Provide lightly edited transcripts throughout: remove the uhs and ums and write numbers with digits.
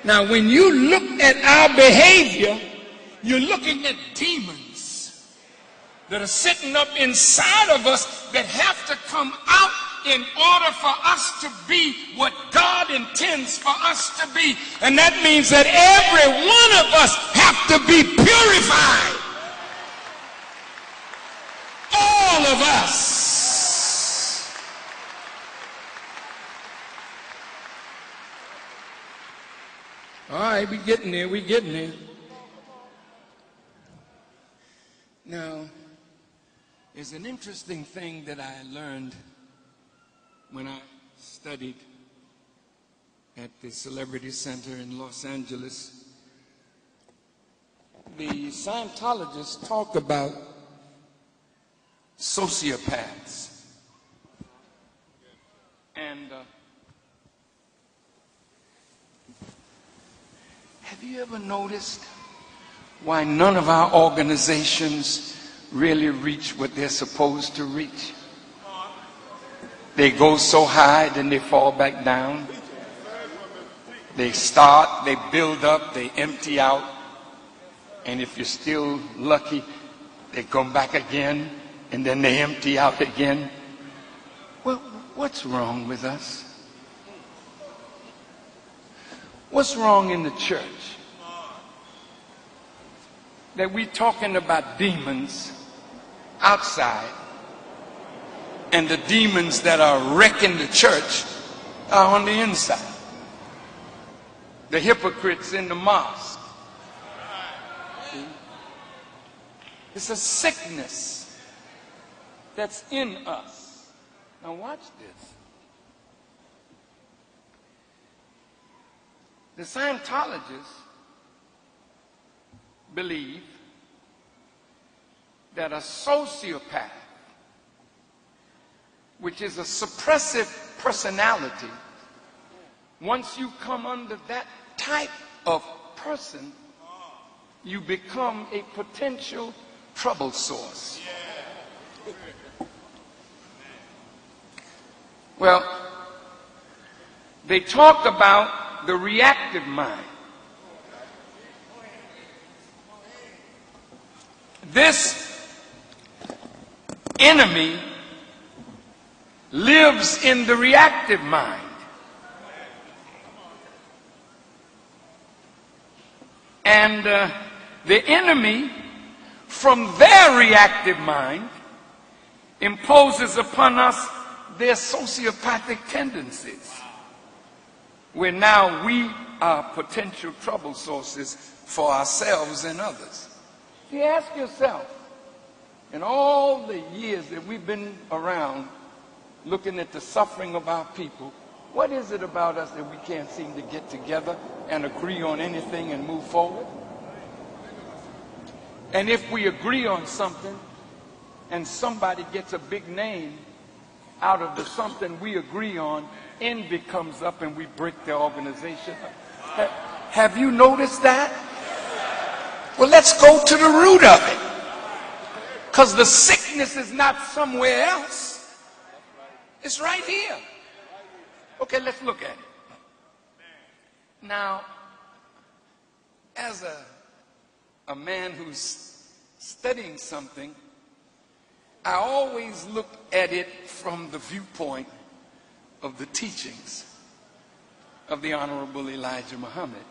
Now, when you look at our behavior, you're looking at demons that are sitting up inside of us that have to come out in order for us to be what God intends for us to be. And that means that every one of us have to be purified. All of us. All right, we're getting there, we're getting there. Now, there's an interesting thing that I learned when I studied at the Celebrity Center in Los Angeles. The Scientologists talk about sociopaths. And have you ever noticed why none of our organizations really reach what they're supposed to reach? They go so high, then they fall back down. They start, they build up, they empty out. And if you're still lucky, they come back again, and then they empty out again. Well, what's wrong with us? What's wrong in the church? That we're talking about demons outside, and the demons that are wrecking the church are on the inside. The hypocrites in the mosque. See? It's a sickness that's in us. Now watch this. The Scientologists believe that a sociopath, which is a suppressive personality, once you come under that type of person, you become a potential trouble source. Well, they talk about the reactive mind. This enemy lives in the reactive mind. And the enemy, from their reactive mind, imposes upon us their sociopathic tendencies, where now we are potential trouble sources for ourselves and others. You ask yourself, in all the years that we've been around looking at the suffering of our people, what is it about us that we can't seem to get together and agree on anything and move forward? And if we agree on something and somebody gets a big name out of the something we agree on, envy comes up and we break the organization. Have you noticed that? Well, let's go to the root of it. Because the sickness is not somewhere else. It's right here. Okay, let's look at it. Now, as a man who's studying something, I always look at it from the viewpoint of the teachings of the Honorable Elijah Muhammad.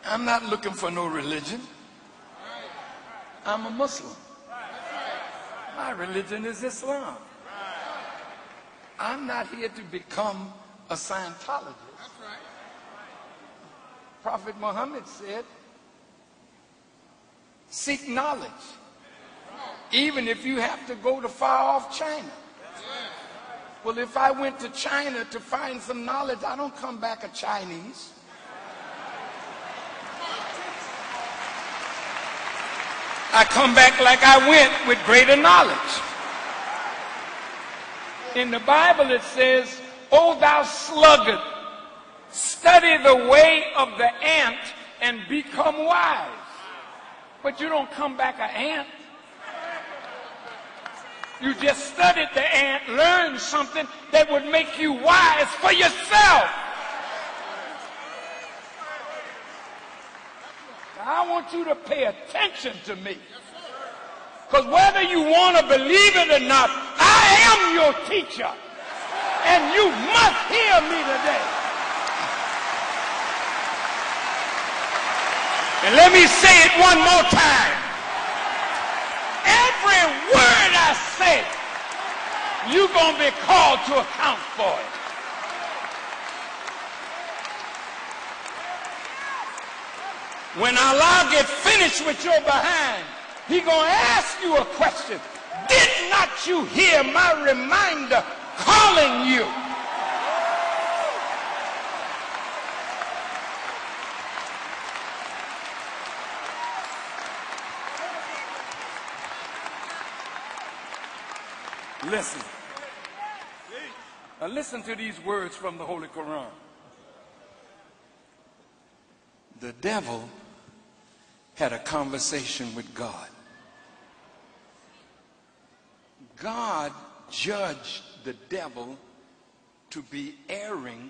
I'm not looking for no religion. I'm a Muslim. My religion is Islam. I'm not here to become a Scientologist. Prophet Muhammad said, seek knowledge, even if you have to go to far off China. Well, if I went to China to find some knowledge, I don't come back a Chinese. I come back like I went with greater knowledge. In the Bible it says, O thou sluggard, study the way of the ant and become wise. But you don't come back an ant. You just studied the ant, learned something that would make you wise for yourself. I want you to pay attention to me. Because whether you want to believe it or not, I am your teacher. And you must hear me today. And let me say it one more time. Every word I say, you're going to be called to account for it. When Allah gets finished with your behind, He's going to ask you a question. Did not you hear my reminder calling you? Listen. Now listen to these words from the Holy Quran. The devil had a conversation with God. God judged the devil to be erring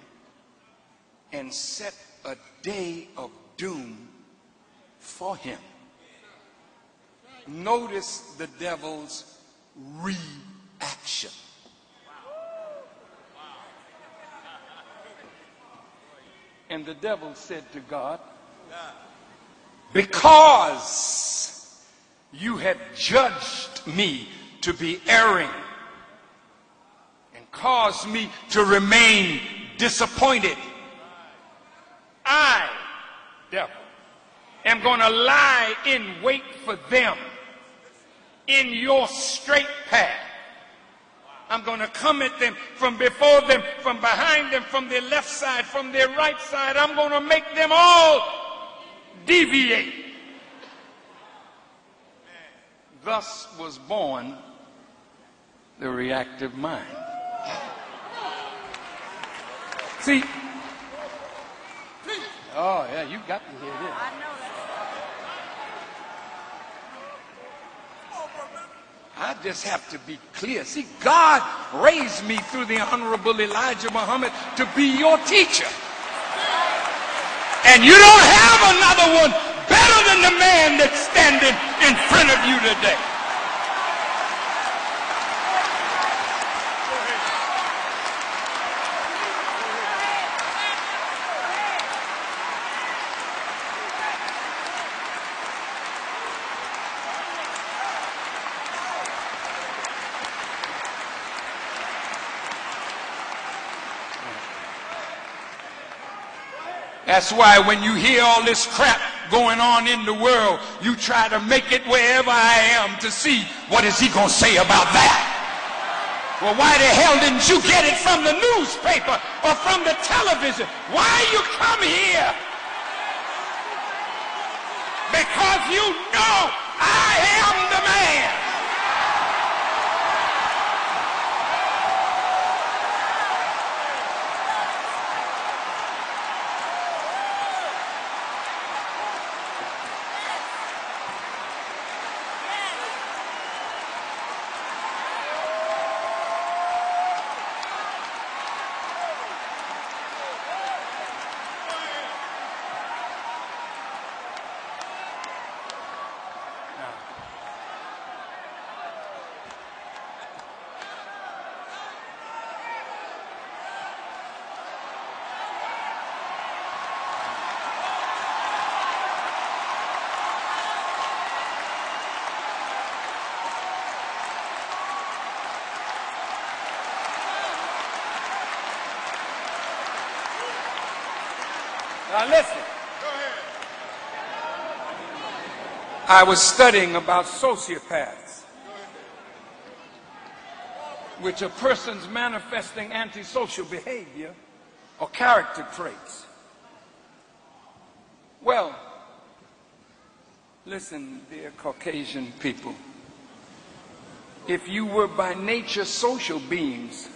and set a day of doom for him. Notice the devil's reaction. And the devil said to God, because you have judged me to be erring and caused me to remain disappointed, I, devil, am going to lie in wait for them in your straight path. I'm going to come at them from before them, from behind them, from their left side, from their right side. I'm going to make them all deviate. Thus was born the reactive mind. See? Oh, yeah, you got to hear this. I know that. I just have to be clear. See, God raised me through the Honorable Elijah Muhammad to be your teacher. And you don't have another one better than the man that's standing in front of you today. That's why when you hear all this crap going on in the world, you try to make it wherever I am to see what is he going to say about that. Well, why the hell didn't you get it from the newspaper or from the television? Why you come here? Because you know I am the man. Now listen. I was studying about sociopaths, which are persons manifesting antisocial behavior or character traits. Well, listen, dear Caucasian people, if you were by nature social beings,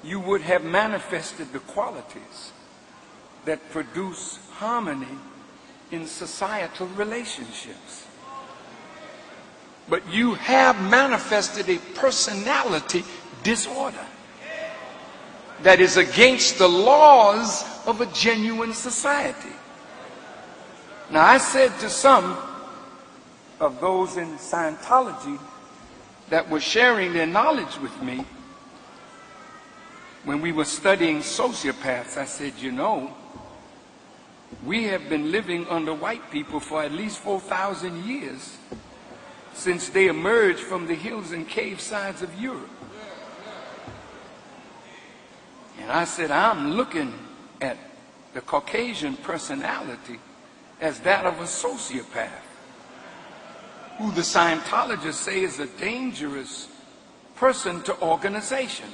you would have manifested the qualities that produce harmony in societal relationships. But you have manifested a personality disorder that is against the laws of a genuine society. Now, I said to some of those in Scientology that were sharing their knowledge with me when we were studying sociopaths, I said, you know, we have been living under white people for at least 4,000 years since they emerged from the hills and cave sides of Europe. And I said, I'm looking at the Caucasian personality as that of a sociopath, who the Scientologists say is a dangerous person to organization.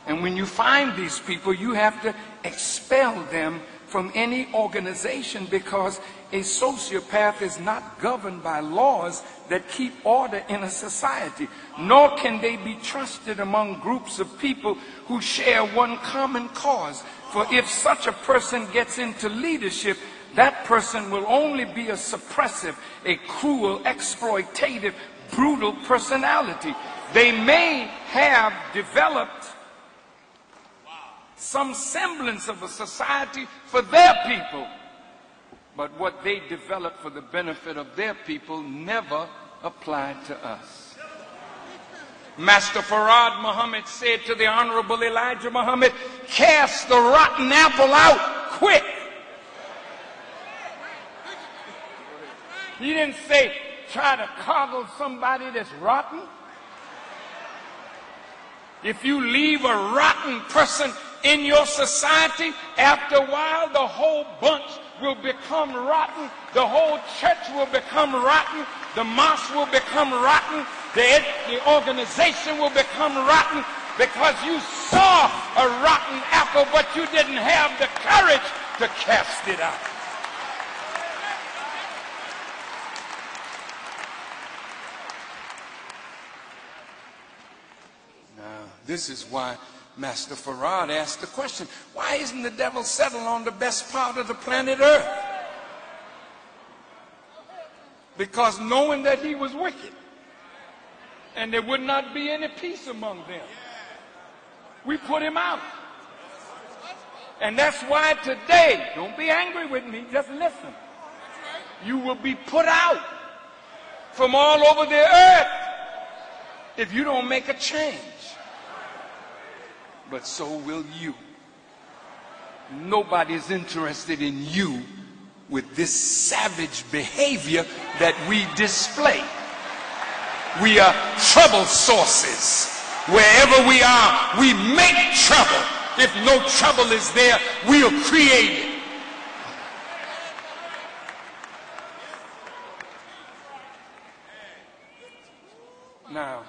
And when you find these people, you have to expel them from any organization, because a sociopath is not governed by laws that keep order in a society, nor can they be trusted among groups of people who share one common cause. For if such a person gets into leadership, that person will only be a suppressive, a cruel, exploitative, brutal personality. They may have developed some semblance of a society for their people, but what they developed for the benefit of their people never applied to us. Master Farad Muhammad said to the Honorable Elijah Muhammad, cast the rotten apple out quick. He didn't say try to coddle somebody that's rotten. If you leave a rotten person in your society, after a while the whole bunch will become rotten. The whole church will become rotten. The mosque will become rotten. The organization will become rotten, because you saw a rotten apple, but you didn't have the courage to cast it out. This is why Master Farad asked the question, why isn't the devil settled on the best part of the planet Earth? Because knowing that he was wicked and there would not be any peace among them, we put him out. And that's why today, don't be angry with me, just listen. You will be put out from all over the earth if you don't make a change. But so will you. Nobody's interested in you with this savage behavior that we display. We are trouble sources. Wherever we are, we make trouble. If no trouble is there, we'll create it. Now,